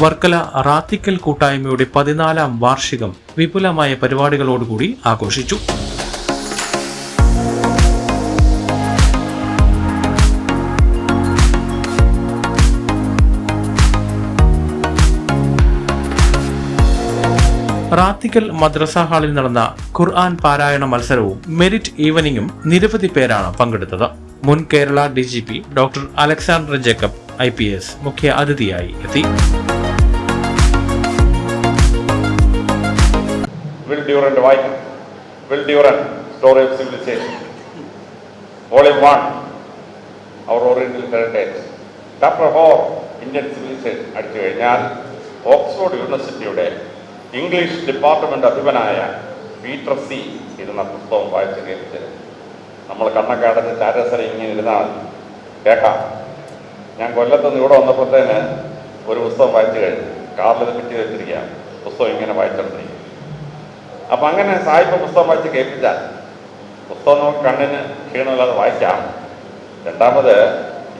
വർക്കല റാത്തിക്കൽ കൂട്ടായ്മയുടെ 14ാം വാർഷികം വിപുലമായ പരിപാടികളോടുകൂടി ആഘോഷിച്ചു. റാത്തിക്കൽ മദ്രസ ഹാളിൽ നടന്ന ഖുർആൻ പാരായണ മത്സരവും മെരിറ്റ് ഈവനിങ്ങും നിരവധി പേരാണ് പങ്കെടുത്തത്. മുൻ Kerala DGP doctor Alexander Jacob IPS മുഖ്യ അതിഥിയായി എത്തി. Story of Civilization, Volume 1, Our Oriental Heritage, Chapter 4, Indian Civilization. അടിച്ചു കഴിഞ്ഞാൽ ഓക്സ്ഫോർഡ് യൂണിവേഴ്സിറ്റിയുടെ ഇംഗ്ലീഷ് ഡിപ്പാർട്ട്മെന്റ് അധിപനായ പീറ്റർ C ഇരുന്ന പുസ്തകം വായിച്ച് കേൾപ്പിച്ചത്. നമ്മൾ കണ്ണക്കാടത്ത് ചാരസര ഇങ്ങനെ ഇരുന്നാൽ കേൾക്കാം. ഞാൻ കൊല്ലത്തുനിന്ന് ഇവിടെ വന്നപ്പോഴത്തേന് ഒരു പുസ്തകം വായിച്ചു കഴിഞ്ഞു. കാറിൽ പിറ്റി വെച്ചിരിക്കുക, പുസ്തകം ഇങ്ങനെ വായിച്ചിട്ടിരിക്കും. അപ്പം അങ്ങനെ സാഹിത്യ പുസ്തകം വായിച്ച് കേൾപ്പിച്ചാൽ പുസ്തകം നമുക്ക് കണ്ണിന് ക്ഷീണമില്ലാതെ വായിക്കാം. രണ്ടാമത്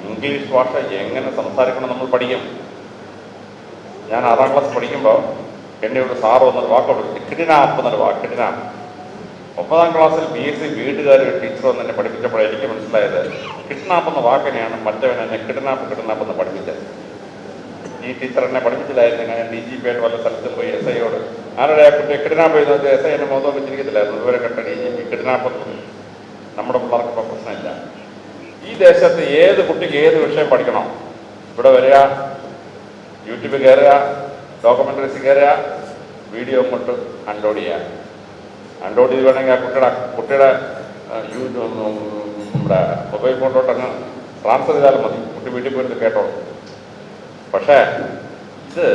ഇംഗ്ലീഷ് ഭാഷ എങ്ങനെ സംസാരിക്കണം നമ്മൾ പഠിക്കും. ഞാൻ 6ാം ക്ലാസ് പഠിക്കുമ്പോൾ എന്നെ ഒരു സാറ് വന്നൊരു വാക്കോട്ട് കിഡ്നാപ്പ് എന്നൊരു വാക്ക്, കിഡ്നാപ്പ്. 9ാം ക്ലാസ്സിൽ BSc വീട്ടുകാർ ടീച്ചർ വന്ന് എന്നെ പഠിപ്പിച്ചപ്പോൾ എനിക്ക് മനസ്സിലായത് കിഡ്നാപ്പ് എന്ന വാക്കിനെയാണ് മറ്റവൻ എന്നെ കിഡ്നാപ്പ് എന്ന് പഠിപ്പിച്ചത്. ഈ ടീച്ചർ എന്നെ പഠിപ്പിച്ചില്ലായിരുന്നു. ഞാൻ DGP ആയിട്ട് വല്ല സ്ഥലത്തും പോയി SIയോട് ആരുടെ കുട്ടിയെ കിഡ്നാപ്പ് ചെയ്തത് SI എന്നെ മോദം വെച്ചിരിക്കത്തില്ലായിരുന്നു. ഇതുവരെ കണ്ട DGP കിഡ്നാപ്പ് നമ്മുടെ പിള്ളേർക്ക് ഇപ്പോൾ പ്രശ്നമില്ല. ഈ ദേശത്ത് ഏത് കുട്ടിക്ക് ഏത് വിഷയം പഠിക്കണം, ഇവിടെ വരിക, യൂട്യൂബ് കയറുക, ഡോക്യുമെൻ്ററീസ് കയറുക, വീഡിയോ കൊണ്ട് അൺലോഡ് ചെയ്യുക. അൺലോഡ് ചെയ്ത് വേണമെങ്കിൽ ആ കുട്ടിയുടെ നമ്മുടെ മൊബൈൽ ഫോണിലോട്ട് അങ്ങ് ട്രാൻസ്ഫർ ചെയ്താലും മതി. കുട്ടി വീട്ടിൽ പോയിട്ട് കേട്ടോളൂ. പക്ഷേ ഇത്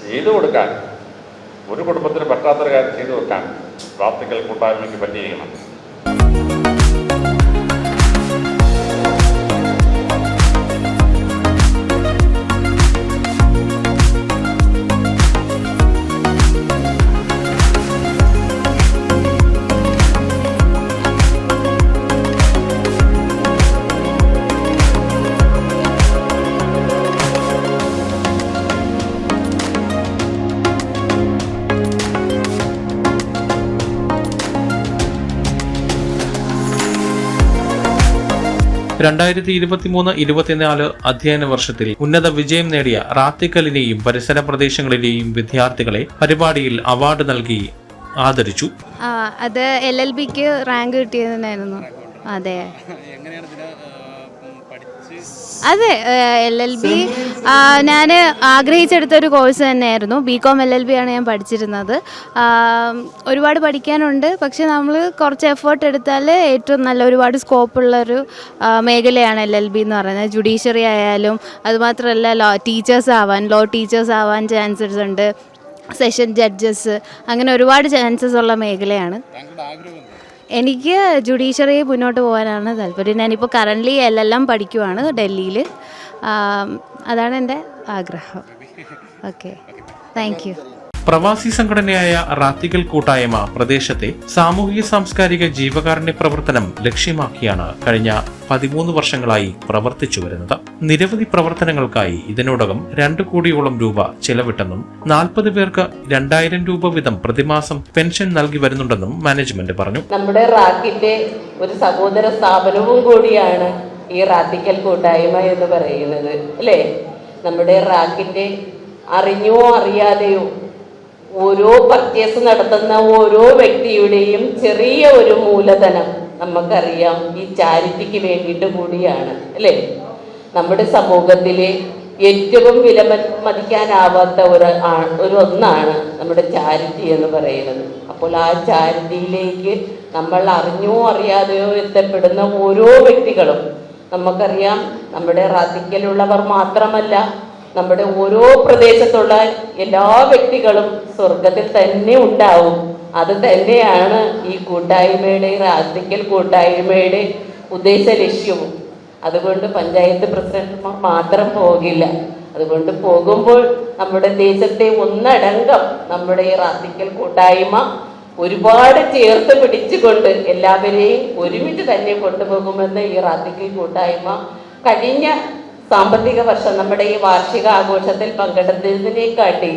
ചെയ്തു കൊടുക്കാൻ, ഒരു കുടുംബത്തിന് പറ്റാത്തൊരു കാര്യം ചെയ്തു വെക്കാൻ റാത്തിക്കൽ കൂട്ടായ്മയ്ക്ക് പറ്റിയിരിക്കണം. രണ്ടായിരത്തി 2023-24 അധ്യയന വർഷത്തിൽ ഉന്നത വിജയം നേടിയ റാത്തിക്കലിനെയും പരിസര പ്രദേശങ്ങളിലെയും വിദ്യാർത്ഥികളെ പരിപാടിയിൽ അവാർഡ് നൽകി ആദരിച്ചു. അത് LLBക്ക് റാങ്ക് കിട്ടിയതായിരുന്നു. അതെ അതെ LLB ഞാൻ ആഗ്രഹിച്ചെടുത്തൊരു കോഴ്സ് തന്നെയായിരുന്നു. BCom LLB ആണ് ഞാൻ പഠിച്ചിരുന്നത്. ഒരുപാട് പഠിക്കാനുണ്ട്, പക്ഷെ നമ്മൾ കുറച്ച് എഫേർട്ട് എടുത്താൽ ഏറ്റവും നല്ല ഒരുപാട് സ്കോപ്പുള്ളൊരു മേഖലയാണ് LLB എന്ന് പറയുന്നത്. ജുഡീഷ്യറി ആയാലും, അതുമാത്രമല്ല ലോ ടീച്ചേഴ്സ് ആവാൻ ചാൻസസ് ഉണ്ട്, സെഷൻ ജഡ്ജസ്, അങ്ങനെ ഒരുപാട് ചാൻസസ് ഉള്ള മേഖലയാണ്. എനിക്ക് ജുഡീഷ്യറി മുന്നോട്ട് പോകാനാണ് താല്പര്യം. ഞാനിപ്പോൾ കറൻ്റ്ലി LLM പഠിക്കുവാണ് ഡൽഹിയിൽ. അതാണ് എൻ്റെ ആഗ്രഹം. Okay, thank you. പ്രവാസി സംഘടനയായ റാത്തിക്കൽ കൂട്ടായ്മ പ്രദേശത്തെ സാമൂഹിക സാംസ്കാരിക ജീവകാരുണ്യ പ്രവർത്തനം ലക്ഷ്യമാക്കിയാണ് കഴിഞ്ഞ 13 വർഷങ്ങളായി പ്രവർത്തിച്ചു വരുന്നത്. നിരവധി പ്രവർത്തനങ്ങൾക്കായി ഇതിനോടകം 2 കോടിയോളം രൂപ ചെലവിട്ടെന്നും 40 പേർക്ക് 2000 രൂപ വീതം പ്രതിമാസം പെൻഷൻ നൽകി വരുന്നുണ്ടെന്നും മാനേജ്മെന്റ് പറഞ്ഞു. നമ്മുടെ റാക്കിന്റെ ഒരു സഹോദര സ്ഥാപനവും കൂടിയാണ് ഈ റാത്തിക്കൽ കൂട്ടായ്മ എന്ന് പറയുന്നത്, അല്ലേ? നമ്മുടെ റാക്കിന്റെ അറിഞ്ഞോ അറിയാതെയോ ഓരോ പർച്ചേസ് നടത്തുന്ന ഓരോ വ്യക്തിയുടെയും ചെറിയ ഒരു മൂലധനം നമുക്കറിയാം ഈ ചാരിറ്റിക്ക് വേണ്ടിയിട്ട് കൂടിയാണ്, അല്ലേ? നമ്മുടെ സമൂഹത്തിലെ ഏറ്റവും വിലമതിക്കാനാവാത്ത ഒന്നാണ് നമ്മുടെ ചാരിറ്റി എന്ന് പറയുന്നത്. അപ്പോൾ ആ ചാരിറ്റിയിലേക്ക് നമ്മൾ അറിഞ്ഞോ അറിയാതെയോ എത്തപ്പെടുന്ന ഓരോ വ്യക്തികളും നമുക്കറിയാം. നമ്മുടെ റാത്തിക്കലുള്ളവർ മാത്രമല്ല, നമ്മുടെ ഓരോ പ്രദേശത്തുള്ള എല്ലാ വ്യക്തികളും സ്വർഗത്തിൽ തന്നെ ഉണ്ടാവും. അത് തന്നെയാണ് ഈ കൂട്ടായ്മയുടെ, റാത്തിക്കൽ കൂട്ടായ്മയുടെ ഉദ്ദേശ ലക്ഷ്യവും. അതുകൊണ്ട് പഞ്ചായത്ത് പ്രസിഡന്റുമാർ മാത്രം പോകില്ല. അതുകൊണ്ട് പോകുമ്പോൾ നമ്മുടെ ദേശത്തെ ഒന്നടങ്കം നമ്മുടെ ഈ റാത്തിക്കൽ കൂട്ടായ്മ ഒരുപാട് ചേർത്ത് പിടിച്ചുകൊണ്ട് എല്ലാവരെയും ഒരുമിച്ച് തന്നെ കൊണ്ടുപോകുമെന്ന് ഈ റാത്തിക്കൽ കൂട്ടായ്മ കഴിഞ്ഞ സാമ്പത്തിക വർഷം നമ്മുടെ ഈ വാർഷിക ആഘോഷത്തിൽ പങ്കെടുത്തതിനെക്കാട്ടി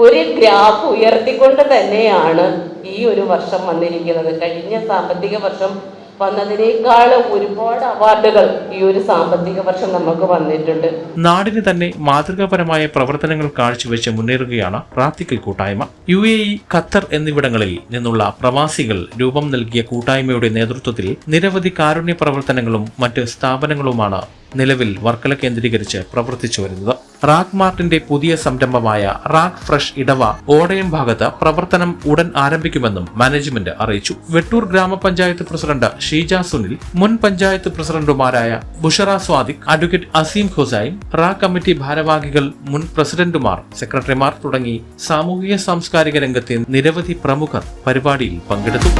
ഒരു ഗ്രാഫ് ഉയർത്തിക്കൊണ്ട് തന്നെയാണ് ഈ ഒരു വർഷം വന്നിരിക്കുന്നത്. കഴിഞ്ഞ സാമ്പത്തിക വർഷം വന്നതിനേക്കാളും ഒരുപാട് അവാർഡുകൾ ഈ ഒരു സാമ്പത്തിക വർഷം നമുക്ക് വന്നിട്ടുണ്ട്. നാടിന് തന്നെ മാതൃകാപരമായ പ്രവർത്തനങ്ങൾ കാഴ്ചവെച്ച് മുന്നേറുകയാണ് റാത്തിക്കൽ കൂട്ടായ്മ. UAE, ഖത്തർ എന്നിവിടങ്ങളിൽ നിന്നുള്ള പ്രവാസികൾ രൂപം നൽകിയ കൂട്ടായ്മയുടെ നേതൃത്വത്തിൽ നിരവധി കാരുണ്യ പ്രവർത്തനങ്ങളും മറ്റ് സ്ഥാപനങ്ങളുമാണ് നിലവിൽ വർക്കല കേന്ദ്രീകരിച്ച് പ്രവർത്തിച്ചു വരുന്നത്. റാക്ക് മാർട്ടിന്റെ പുതിയ സംരംഭമായ റാക്ക് ഫ്രഷ് ഇടവ ഓടയം ഭാഗത്ത് പ്രവർത്തനം ഉടൻ ആരംഭിക്കുമെന്നും മാനേജ്മെന്റ് അറിയിച്ചു. വെട്ടൂർ ഗ്രാമപഞ്ചായത്ത് പ്രസിഡന്റ് ഷീജ സുനിൽ, മുൻ പഞ്ചായത്ത് പ്രസിഡന്റുമാരായ Bushra Sadiq, advocate Azeem Hussain, RAK committee ഭാരവാഹികൾ, മുൻ പ്രസിഡന്റുമാർ, സെക്രട്ടറിമാർ തുടങ്ങി സാമൂഹിക സാംസ്കാരിക രംഗത്തെ നിരവധി പ്രമുഖർ പരിപാടിയിൽ പങ്കെടുത്തു.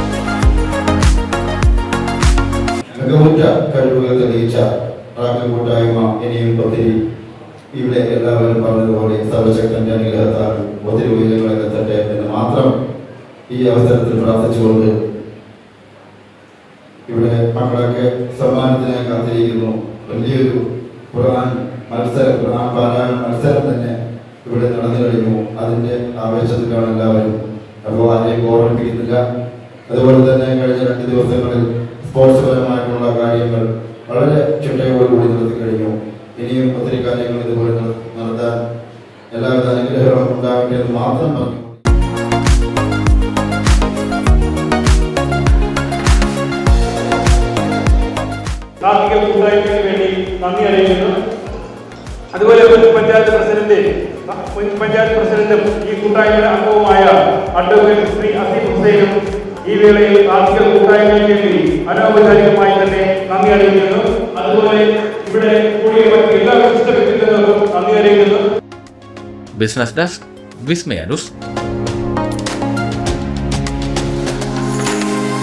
റാത്തിക്കൽ കൂട്ടായ്മ ഇനിയും ഒത്തിരി ഇവിടെ എല്ലാവരും പറഞ്ഞതുപോലെ സർവശക്തന്റെ അനുഗ്രഹത്താൽ ഒത്തിരി ഉയരങ്ങളിലെത്തട്ടെ എന്ന് മാത്രം ഈ അവസരത്തിൽ പ്രാർത്ഥിച്ചുകൊണ്ട് ഇവിടെ മക്കളൊക്കെ സമ്മാനത്തിനായി കാത്തിരിക്കുന്നു. വലിയൊരു ഖുർആൻ പാരായണ മത്സരം തന്നെ ഇവിടെ നടന്നു കഴിഞ്ഞു. അതിന്റെ ആവേശത്തിലാണ് എല്ലാവരും. അപ്പോൾ ആരെയും ഓർമ്മിപ്പിക്കുന്നില്ല. അതുപോലെ തന്നെ കഴിഞ്ഞ 2 ദിവസങ്ങളിൽ സ്പോർട്സ് പരമായിട്ടുള്ള കാര്യങ്ങൾ വളരെ ചിട്ടയോടുകൂടി നടത്തി കഴിഞ്ഞു. ഇനിയും ഒത്തിരി കാര്യങ്ങൾ ഇതുപോലെ നടത്താൻ എല്ലാവിധ അനുഗ്രഹങ്ങളും ഉണ്ടാകട്ടെ എന്ന് മാത്രം പറഞ്ഞു. റാത്തിക്കൽ കൂട്ടായ്മയ്ക്ക് വേണ്ടി നന്ദി അറിയിക്കുന്നു. അതുപോലെ മുൻ പഞ്ചായത്ത് പ്രസിഡന്റും ഈ കൂട്ടായ്മയുടെ അംഗവുമായ അഡ്വക്കേറ്റ് ശ്രീ അസീം ഹുസൈനും ഈ വേളയിൽ റാത്തിക്കൽ കൂട്ടായ്മയ്ക്ക് വേണ്ടി അനൗപചാരികമായി തന്നെ നന്ദി അറിയിക്കുന്നു. അതുപോലെ ഇവിടെ കൂടിയ എല്ലാ വിശിഷ്ട വ്യക്തിത്വങ്ങൾക്കും നന്ദി അറിയിക്കുന്നു. ബിസിനസ് ഡെസ്ക്, വിസ്മയ ന്യൂസ്.